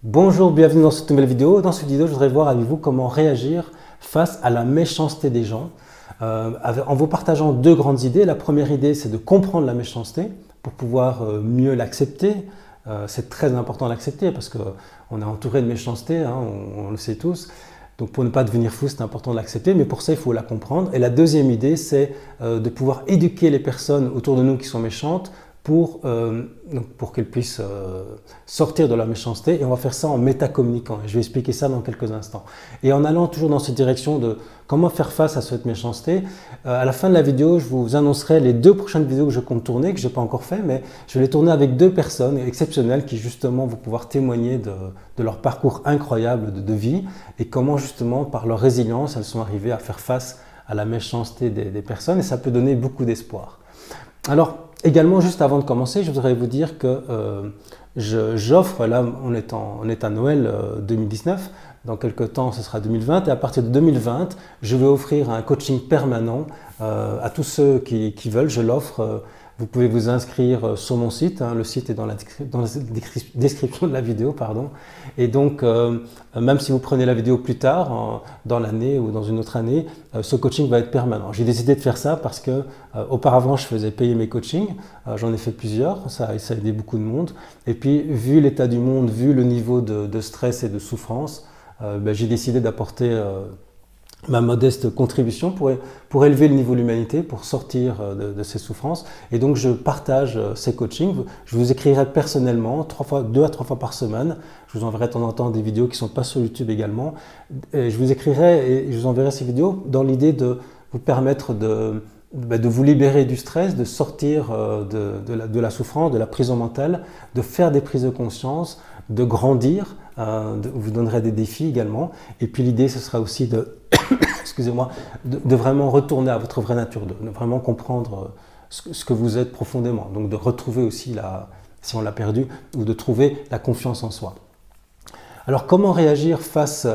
Bonjour, bienvenue dans cette nouvelle vidéo. Dans cette vidéo, je voudrais voir avec vous comment réagir face à la méchanceté des gens en vous partageant deux grandes idées. La première idée, c'est de comprendre la méchanceté pour pouvoir mieux l'accepter. C'est très important d'accepter parce qu'on est entouré de méchanceté, hein, on le sait tous. Donc pour ne pas devenir fou, c'est important de l'accepter, mais pour ça, il faut la comprendre. Et la deuxième idée, c'est de pouvoir éduquer les personnes autour de nous qui sont méchantes pour qu'elles puissent sortir de leur méchanceté. Et on va faire ça en métacommuniquant. Et je vais expliquer ça dans quelques instants. Et en allant toujours dans cette direction de comment faire face à cette méchanceté, à la fin de la vidéo, je vous annoncerai les deux prochaines vidéos que je compte tourner, que je n'ai pas encore fait, mais je vais les tourner avec deux personnes exceptionnelles qui justement vont pouvoir témoigner de leur parcours incroyable de vie et comment justement par leur résilience, elles sont arrivées à faire face à la méchanceté des personnes et ça peut donner beaucoup d'espoir. Alors, également, juste avant de commencer, je voudrais vous dire que j'offre, là on est à Noël 2019, dans quelques temps ce sera 2020, et à partir de 2020, je vais offrir un coaching permanent à tous ceux qui veulent, je l'offre. Vous pouvez vous inscrire sur mon site, hein, le site est dans la description de la vidéo, pardon. Et donc, même si vous prenez la vidéo plus tard, dans l'année ou dans une autre année, ce coaching va être permanent. J'ai décidé de faire ça parce que auparavant, je faisais payer mes coachings, j'en ai fait plusieurs, ça a aidé beaucoup de monde. Et puis, vu l'état du monde, vu le niveau de stress et de souffrance, j'ai décidé d'apporter ma modeste contribution pour élever le niveau de l'humanité, pour sortir de ces souffrances. Et donc, je partage ces coachings. Je vous écrirai personnellement 2 à 3 fois par semaine. Je vous enverrai de temps en temps des vidéos qui ne sont pas sur YouTube également. Et je vous écrirai et je vous enverrai ces vidéos dans l'idée de vous permettre de vous libérer du stress, de sortir de la souffrance, de la prison mentale, de faire des prises de conscience, de grandir. Vous donnerai des défis également. Et puis l'idée, ce sera aussi excusez-moi, de vraiment retourner à votre vraie nature, de vraiment comprendre ce que vous êtes profondément. Donc de retrouver aussi, si on l'a perdu, ou de trouver la confiance en soi. Alors comment réagir face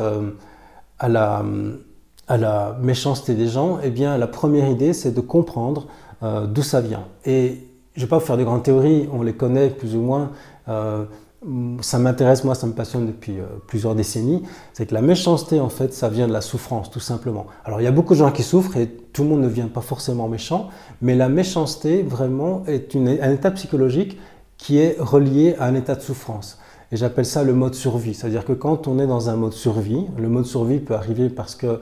à la méchanceté des gens? Eh bien, la première idée, c'est de comprendre d'où ça vient. Et je ne vais pas vous faire de grandes théories, on les connaît plus ou moins. Ça m'intéresse, moi, ça me passionne depuis plusieurs décennies. C'est que la méchanceté, en fait, ça vient de la souffrance, tout simplement. Alors, il y a beaucoup de gens qui souffrent et tout le monde ne vient pas forcément méchant, mais la méchanceté, vraiment, est un état psychologique qui est relié à un état de souffrance. Et j'appelle ça le mode survie. C'est-à-dire que quand on est dans un mode survie, le mode survie peut arriver parce que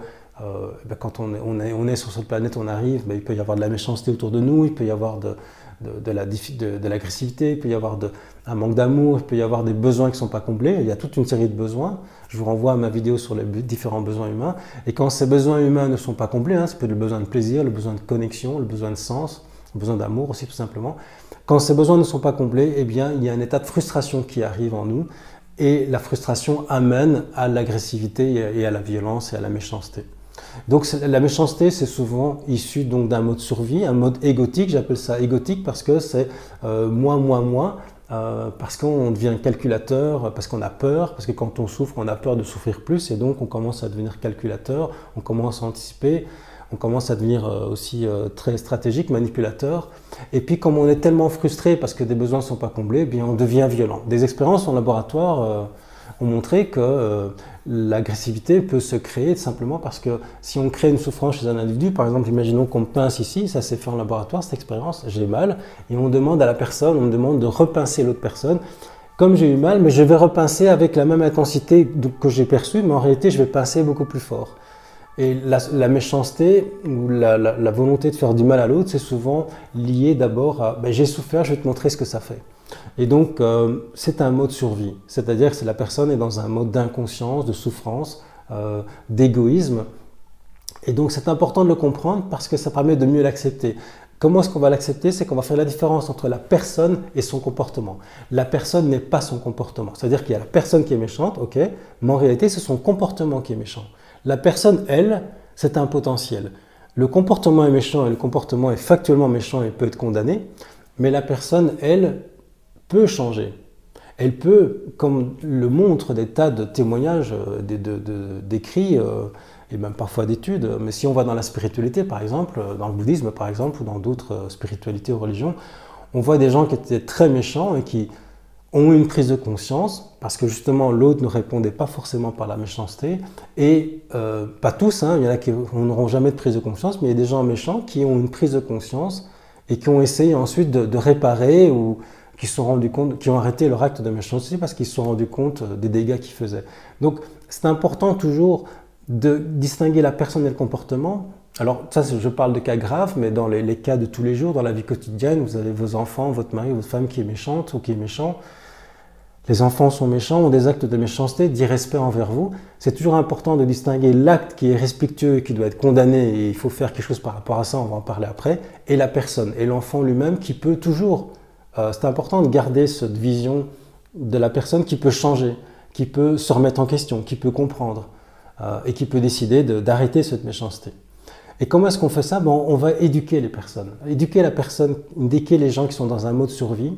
quand on est sur cette planète, on arrive, il peut y avoir de la méchanceté autour de nous, il peut y avoir de l'agressivité, il peut y avoir un manque d'amour, il peut y avoir des besoins qui ne sont pas comblés. Il y a toute une série de besoins. Je vous renvoie à ma vidéo sur les différents besoins humains. Et quand ces besoins humains ne sont pas comblés, hein, ça peut être le besoin de plaisir, le besoin de connexion, le besoin de sens, le besoin d'amour aussi tout simplement. Quand ces besoins ne sont pas comblés, eh bien, il y a un état de frustration qui arrive en nous. Et la frustration amène à l'agressivité et à la violence et à la méchanceté. Donc la méchanceté, c'est souvent issu d'un mode survie, un mode égotique. J'appelle ça égotique parce que c'est moi, parce qu'on devient calculateur, parce qu'on a peur, parce que quand on souffre, on a peur de souffrir plus et donc on commence à devenir calculateur, on commence à anticiper, on commence à devenir aussi très stratégique, manipulateur. Et puis comme on est tellement frustré parce que des besoins ne sont pas comblés, eh bien, on devient violent. Des expériences en laboratoire ont montré que l'agressivité peut se créer simplement parce que si on crée une souffrance chez un individu, par exemple, imaginons qu'on me pince ici, ça s'est fait en laboratoire, cette expérience, j'ai mal, et on demande à la personne, on me demande de repincer l'autre personne. Comme j'ai eu mal, mais je vais repincer avec la même intensité que j'ai perçue, mais en réalité, je vais pincer beaucoup plus fort. Et la méchanceté ou la volonté de faire du mal à l'autre, c'est souvent lié d'abord à j'ai souffert, je vais te montrer ce que ça fait. Et donc, c'est un mode survie, c'est-à-dire que la personne est dans un mode d'inconscience, de souffrance, d'égoïsme. Et donc, c'est important de le comprendre parce que ça permet de mieux l'accepter. Comment est-ce qu'on va l'accepter? C'est qu'on va faire la différence entre la personne et son comportement. La personne n'est pas son comportement. C'est-à-dire qu'il y a la personne qui est méchante, ok, mais en réalité, c'est son comportement qui est méchant. La personne, elle, c'est un potentiel. Le comportement est méchant et le comportement est factuellement méchant et peut être condamné, mais la personne, elle, peut changer. Elle peut, comme le montrent des tas de témoignages, d'écrits et même parfois d'études, mais si on va dans la spiritualité par exemple, dans le bouddhisme par exemple, ou dans d'autres spiritualités ou religions, on voit des gens qui étaient très méchants et qui ont une prise de conscience, parce que justement l'autre ne répondait pas forcément par la méchanceté, et pas tous, hein, il y en a qui n'auront jamais de prise de conscience, mais il y a des gens méchants qui ont une prise de conscience et qui ont essayé ensuite de réparer ou qui se sont rendus compte, qui ont arrêté leur acte de méchanceté parce qu'ils se sont rendus compte des dégâts qu'ils faisaient. Donc c'est important toujours de distinguer la personne et le comportement. Alors ça, je parle de cas graves, mais dans les cas de tous les jours, dans la vie quotidienne, vous avez vos enfants, votre mari, votre femme qui est méchante ou qui est méchant. Les enfants sont méchants, ont des actes de méchanceté, d'irrespect envers vous. C'est toujours important de distinguer l'acte qui est respectueux et qui doit être condamné et il faut faire quelque chose par rapport à ça, on va en parler après, et la personne, et l'enfant lui-même qui peut toujours... c'est important de garder cette vision de la personne qui peut changer, qui peut se remettre en question, qui peut comprendre et qui peut décider d'arrêter cette méchanceté. Et comment est-ce qu'on fait ça? On va éduquer les personnes. Éduquer la personne, éduquer les gens qui sont dans un mode survie.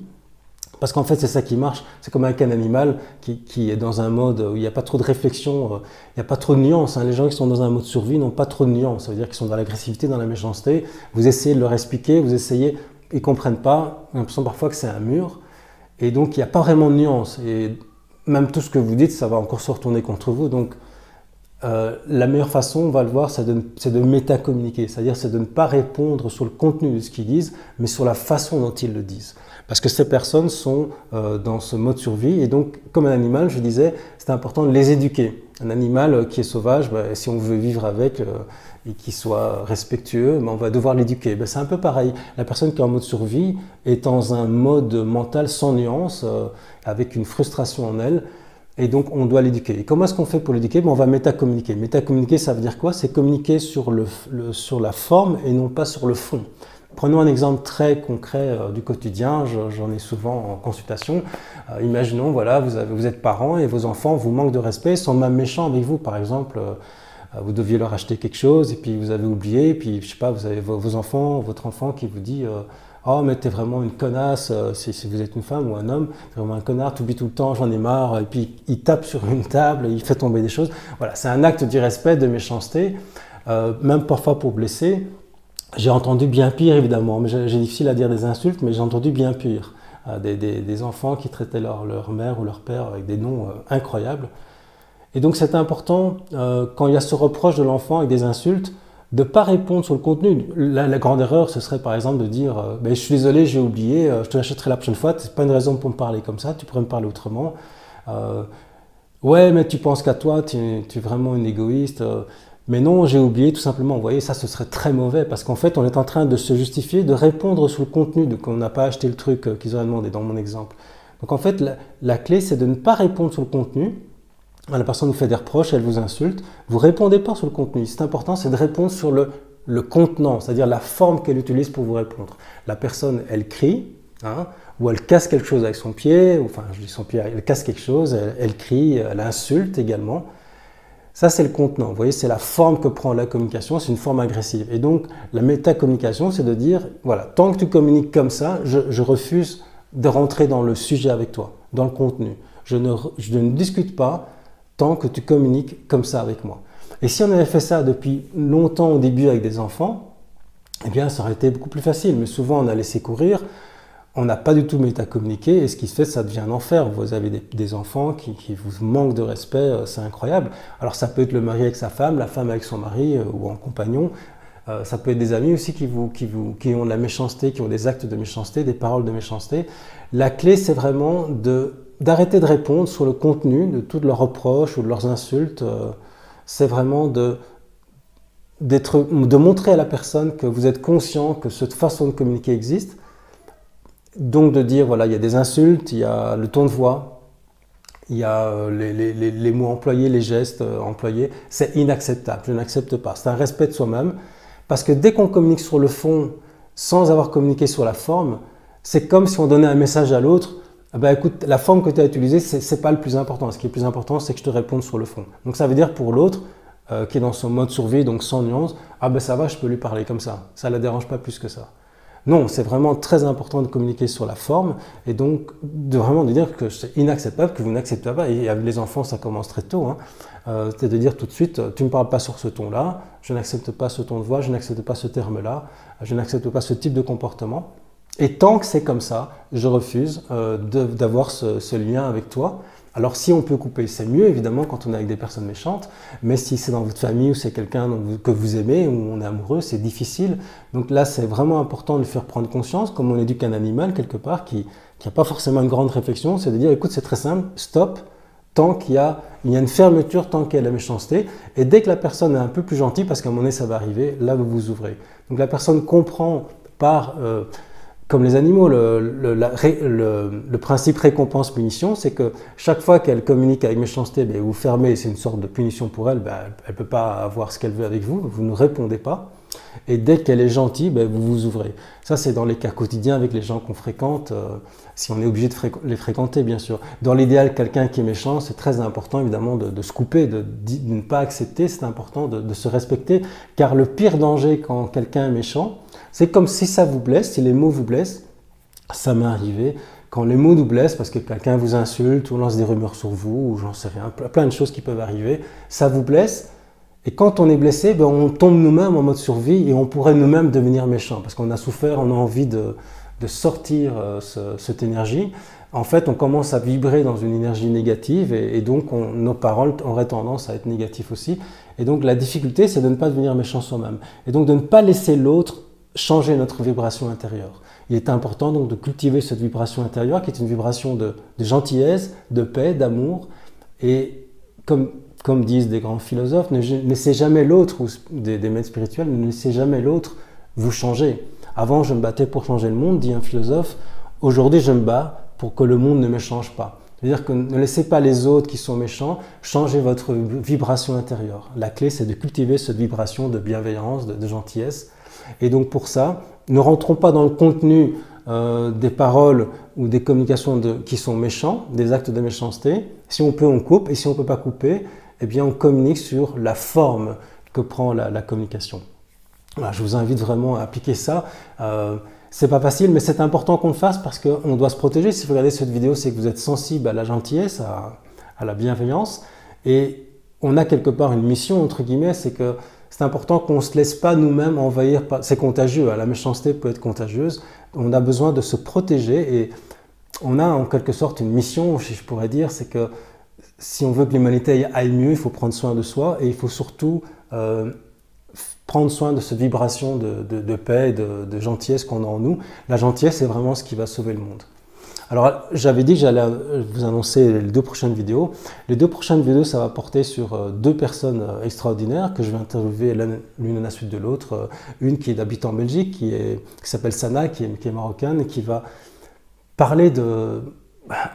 Parce qu'en fait, c'est ça qui marche. C'est comme avec un animal qui est dans un mode où il n'y a pas trop de réflexion, il n'y a pas trop de nuances. Les gens qui sont dans un mode survie n'ont pas trop de nuances. Ça veut dire qu'ils sont dans l'agressivité, dans la méchanceté. Vous essayez de leur expliquer, vous essayez, ils ne comprennent pas. On a l'impression parfois que c'est un mur. Et donc, il n'y a pas vraiment de nuances. Et même tout ce que vous dites, ça va encore se retourner contre vous. Donc, la meilleure façon, on va le voir, c'est de métacommuniquer. C'est-à-dire, c'est de ne pas répondre sur le contenu de ce qu'ils disent, mais sur la façon dont ils le disent. Parce que ces personnes sont dans ce mode survie. Et donc, comme un animal, je disais, c'est important de les éduquer. Un animal qui est sauvage, si on veut vivre avec et qu'il soit respectueux, on va devoir l'éduquer. C'est un peu pareil. La personne qui est en mode survie est dans un mode mental sans nuance, avec une frustration en elle. Et donc, on doit l'éduquer. Et comment est-ce qu'on fait pour l'éduquer? On va métacommuniquer. Métacommuniquer, ça veut dire quoi? C'est communiquer sur la forme et non pas sur le fond. Prenons un exemple très concret du quotidien, j'en ai souvent en consultation. Imaginons, voilà, vous êtes parents et vos enfants vous manquent de respect, sont même méchants avec vous. Par exemple, vous deviez leur acheter quelque chose et puis vous avez oublié, et puis je sais pas, vous avez votre enfant qui vous dit oh mais t'es vraiment une connasse, si vous êtes une femme ou un homme, t'es vraiment un connard, t'oublies tout le temps, j'en ai marre, et puis il tape sur une table, il fait tomber des choses. Voilà, c'est un acte d'irrespect, de méchanceté, même parfois pour blesser. J'ai entendu bien pire évidemment, mais j'ai difficile à dire des insultes, mais j'ai entendu bien pire. Des enfants qui traitaient leur mère ou leur père avec des noms incroyables. Et donc c'est important, quand il y a ce reproche de l'enfant avec des insultes, de ne pas répondre sur le contenu. La grande erreur, ce serait par exemple de dire je suis désolé, j'ai oublié, je te l'achèterai la prochaine fois, c'est pas une raison pour me parler comme ça, tu pourrais me parler autrement. Ouais, mais tu penses qu'à toi, tu es vraiment une égoïste. Mais non, j'ai oublié tout simplement. Vous voyez, ça, ce serait très mauvais parce qu'en fait, on est en train de se justifier, de répondre sur le contenu, de qu'on n'a pas acheté le truc qu'ils auraient demandé dans mon exemple. Donc en fait, la clé, c'est de ne pas répondre sur le contenu. La personne vous fait des reproches, elle vous insulte. Vous ne répondez pas sur le contenu. C'est important, c'est de répondre sur le contenant, c'est-à-dire la forme qu'elle utilise pour vous répondre. La personne, elle crie, ou elle casse quelque chose avec son pied, enfin, je dis son pied, elle casse quelque chose, elle crie, elle insulte également. Ça, c'est le contenant. Vous voyez, c'est la forme que prend la communication, c'est une forme agressive. Et donc, la métacommunication, c'est de dire, voilà, tant que tu communiques comme ça, je refuse de rentrer dans le sujet avec toi, dans le contenu. Je ne discute pas tant que tu communiques comme ça avec moi. Et si on avait fait ça depuis longtemps au début avec des enfants, eh bien, ça aurait été beaucoup plus facile. Mais souvent, on a laissé courir. On n'a pas du tout métacommuniqué et ce qui se fait, ça devient un enfer. Vous avez des enfants qui vous manquent de respect, c'est incroyable. Alors ça peut être le mari avec sa femme, la femme avec son mari ou en compagnon. Ça peut être des amis aussi qui ont de la méchanceté, qui ont des actes de méchanceté, des paroles de méchanceté. La clé, c'est vraiment d'arrêter de répondre sur le contenu de toutes leurs reproches ou de leurs insultes. C'est vraiment de montrer à la personne que vous êtes conscient que cette façon de communiquer existe. Donc de dire, voilà, il y a des insultes, il y a le ton de voix, il y a les mots employés, les gestes employés, c'est inacceptable, je n'accepte pas. C'est un respect de soi-même, parce que dès qu'on communique sur le fond, sans avoir communiqué sur la forme, c'est comme si on donnait un message à l'autre, écoute, la forme que tu as utilisée, c'est pas le plus important. Ce qui est le plus important, c'est que je te réponde sur le fond. Donc ça veut dire pour l'autre, qui est dans son mode survie, donc sans nuance, ça va, je peux lui parler comme ça ne la dérange pas plus que ça. Non, c'est vraiment très important de communiquer sur la forme et donc vraiment de dire que c'est inacceptable, que vous n'acceptez pas. Et avec les enfants, ça commence très tôt. C'est de dire tout de suite, tu ne me parles pas sur ce ton-là, je n'accepte pas ce ton de voix, je n'accepte pas ce terme-là, je n'accepte pas ce type de comportement. Et tant que c'est comme ça, je refuse d'avoir ce lien avec toi. Alors si on peut couper, c'est mieux évidemment quand on est avec des personnes méchantes, mais si c'est dans votre famille ou c'est quelqu'un que vous aimez ou on est amoureux, c'est difficile. Donc là, c'est vraiment important de lui faire prendre conscience, comme on éduque un animal quelque part qui n'a pas forcément une grande réflexion, c'est de dire écoute, c'est très simple, stop, tant qu'il y a une fermeture, tant qu'il y a la méchanceté, et dès que la personne est un peu plus gentille, parce qu'à un moment donné ça va arriver, là vous vous ouvrez. Donc la personne comprend par... comme les animaux, le principe récompense-punition, c'est que chaque fois qu'elle communique avec méchanceté, vous fermez, c'est une sorte de punition pour elle, elle ne peut pas avoir ce qu'elle veut avec vous, vous ne répondez pas. Et dès qu'elle est gentille, vous vous ouvrez. Ça, c'est dans les cas quotidiens avec les gens qu'on fréquente, si on est obligé de les fréquenter, bien sûr. Dans l'idéal, quelqu'un qui est méchant, c'est très important, évidemment, de se couper, de ne pas accepter, c'est important de se respecter, car le pire danger quand quelqu'un est méchant, c'est comme si ça vous blesse, si les mots vous blessent. Ça m'est arrivé, quand les mots nous blessent, parce que quelqu'un vous insulte ou lance des rumeurs sur vous, ou j'en sais rien, plein de choses qui peuvent arriver, ça vous blesse. Et quand on est blessé, on tombe nous-mêmes en mode survie et on pourrait nous-mêmes devenir méchant parce qu'on a souffert, on a envie de sortir cette énergie. En fait, on commence à vibrer dans une énergie négative et donc nos paroles auraient tendance à être négatives aussi. Et donc la difficulté, c'est de ne pas devenir méchant soi-même et donc de ne pas laisser l'autre changer notre vibration intérieure. Il est important donc de cultiver cette vibration intérieure qui est une vibration de gentillesse, de paix, d'amour et comme disent des grands philosophes, ne laissez jamais l'autre, ou des maîtres spirituels, ne laissez jamais l'autre vous changer. Avant, je me battais pour changer le monde, dit un philosophe. Aujourd'hui, je me bats pour que le monde ne me change pas. C'est-à-dire que ne laissez pas les autres qui sont méchants changer votre vibration intérieure. La clé, c'est de cultiver cette vibration de bienveillance, de gentillesse. Et donc pour ça, ne rentrons pas dans le contenu des paroles ou des communications qui sont méchants, des actes de méchanceté. Si on peut, on coupe, et si on ne peut pas couper, eh bien on communique sur la forme que prend la communication. Voilà, je vous invite vraiment à appliquer ça. C'est pas facile, mais c'est important qu'on le fasse parce qu'on doit se protéger. Si vous regardez cette vidéo, c'est que vous êtes sensible à la gentillesse, à la bienveillance. Et on a quelque part une mission, entre guillemets, c'est que c'est important qu'on ne se laisse pas nous-mêmes envahir par... C'est contagieux, la méchanceté peut être contagieuse. On a besoin de se protéger et on a en quelque sorte une mission, si je pourrais dire, c'est que si on veut que l'humanité aille mieux, il faut prendre soin de soi et il faut surtout prendre soin de cette vibration de paix, de gentillesse qu'on a en nous. La gentillesse, c'est vraiment ce qui va sauver le monde. Alors, j'avais dit que j'allais vous annoncer les 2 prochaines vidéos. Les 2 prochaines vidéos, ça va porter sur 2 personnes extraordinaires que je vais interviewer l'une à la suite de l'autre. Une qui habite en Belgique, qui s'appelle Sana, qui est marocaine, et qui va parler de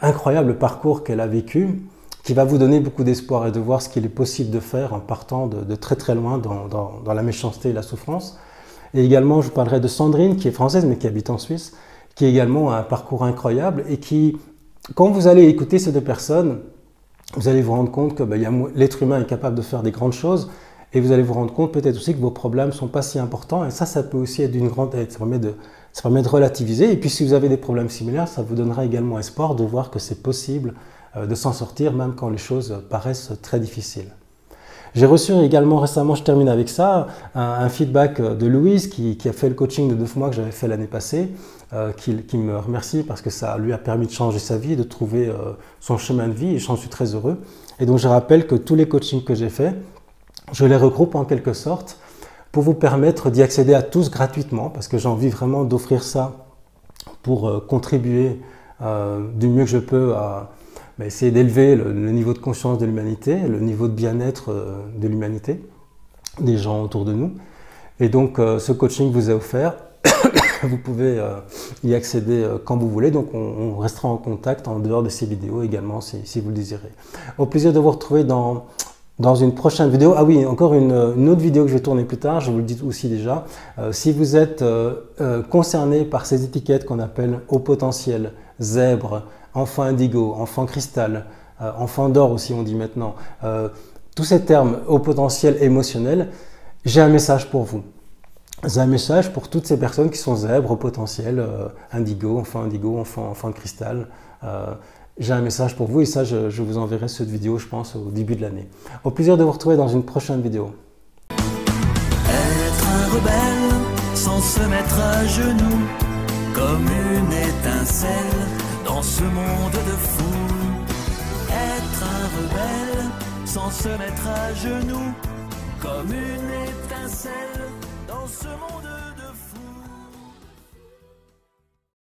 incroyable parcours qu'elle a vécu, qui va vous donner beaucoup d'espoir et de voir ce qu'il est possible de faire en partant de très très loin dans la méchanceté et la souffrance. Et également, je vous parlerai de Sandrine, qui est française mais qui habite en Suisse, qui également a un parcours incroyable et qui, quand vous allez écouter ces 2 personnes, vous allez vous rendre compte que l'être humain est capable de faire des grandes choses et vous allez vous rendre compte peut-être aussi que vos problèmes ne sont pas si importants et ça peut aussi être d'une grande aide, ça permet de relativiser et puis si vous avez des problèmes similaires, ça vous donnera également espoir de voir que c'est possible de s'en sortir même quand les choses paraissent très difficiles. J'ai reçu également récemment, je termine avec ça, un feedback de Louise qui a fait le coaching de 9 mois que j'avais fait l'année passée, qui me remercie parce que ça lui a permis de changer sa vie, de trouver son chemin de vie et j'en suis très heureux. Et donc je rappelle que tous les coachings que j'ai faits, je les regroupe en quelque sorte pour vous permettre d'y accéder à tous gratuitement parce que j'ai envie vraiment d'offrir ça pour contribuer du mieux que je peux à essayer d'élever le niveau de conscience de l'humanité, le niveau de bien-être de l'humanité, des gens autour de nous. Et donc ce coaching vous est offert, vous pouvez y accéder quand vous voulez, donc on restera en contact en dehors de ces vidéos également si vous le désirez. Au plaisir de vous retrouver dans une prochaine vidéo. Ah oui, encore une autre vidéo que je vais tourner plus tard, je vous le dis aussi déjà. Si vous êtes concerné par ces étiquettes qu'on appelle haut potentiel, zèbre, enfant indigo, enfant cristal, enfant d'or aussi on dit maintenant, tous ces termes au potentiel émotionnel, j'ai un message pour vous. J'ai un message pour toutes ces personnes qui sont zèbres au potentiel, indigo, enfant de cristal. J'ai un message pour vous et ça je vous enverrai cette vidéo je pense au début de l'année. Au plaisir de vous retrouver dans une prochaine vidéo. Être un rebelle sans se mettre à genoux, comme une étincelle dans ce monde de fous. Être un rebelle sans se mettre à genoux, comme une étincelle.